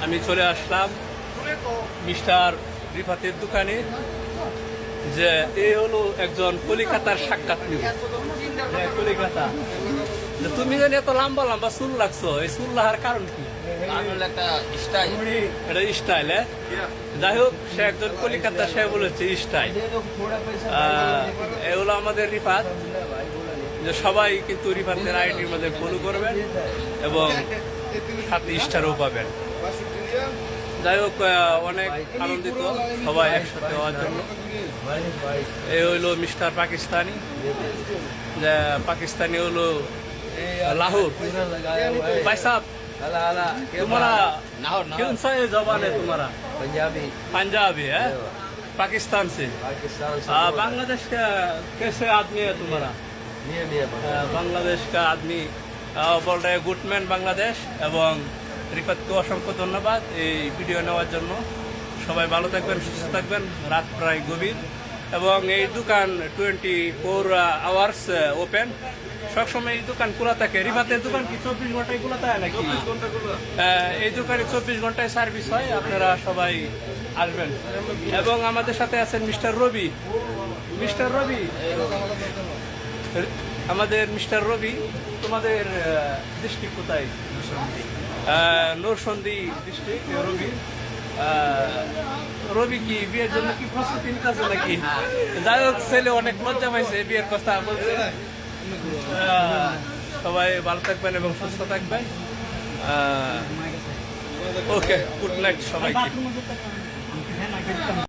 আমি চলে আসলাম মিস্টার রিফাতের দোকানে। যে এই হলো একজন কলিকাতার সাক্ষাৎ নিব। কলিকাতা তুমি জানি এত লম্বা লম্বা চুল লাগছো, এই চুল লাগার কারণ কি? এটা স্টাইল। যাই হোক, সে একজন কলিকাতা, সে বলেছে স্টাইল। এগুলো আমাদের রিফাত, যে সবাই কিন্তু রিফাতের আইডির মধ্যে ফলো করবেন এবং সাথে স্টারও পাবেন। যাই হোক, অনেক আনন্দিত সবাই একসাথে হওয়ার জন্য। এই হইলো মিস্টার পাকিস্তানি, যে পাকিস্তানি হলো लाहौर। भाई साहब, तुम्हारा कौन सा ये जबान है तुम्हारा? पंजाबी है, पाकिस्तान से। बांग्लादेश का कैसे आदमी है तुम्हारा? बांग्लादेश का आदमी बोल रहे गुड मैन बांग्लादेश। এবং রিফাতকে অসংখ্য ধন্যবাদ এই ভিডিও নেওয়ার জন্য। সবাই ভালো থাকবেন, সুস্থ থাকবেন। রাত প্রায় গভীর এবং এই দোকান 24 আওয়ার্স ওপেন। সবসময় এই দোকান খোলা থাকে। রিফাতের দোকান কি 24 ঘন্টায় খোলা থাকে নাকি? এই দোকানে 24 ঘন্টায় সার্ভিস হয়। আপনারা সবাই আসবেন। এবং আমাদের সাথে আছেন মিস্টার রবি। মিস্টার রবি, আমাদের মিস্টার রবি, তোমাদের ডিস্ট্রিক্ট কোথায়? নরসন্দী ডিস্ট্রিক্ট। রবি, রবি কি বিয়ের জন্য কি প্রস্তুতি নিতেছে নাকি? যাই হোক, ছেলে অনেক লজ্জা পাইছে বিয়ের কথা বলছে। সবাই ভালো থাকবেন এবং সুস্থ থাকবেন। ওকে, গুড নাইট সবাইকে।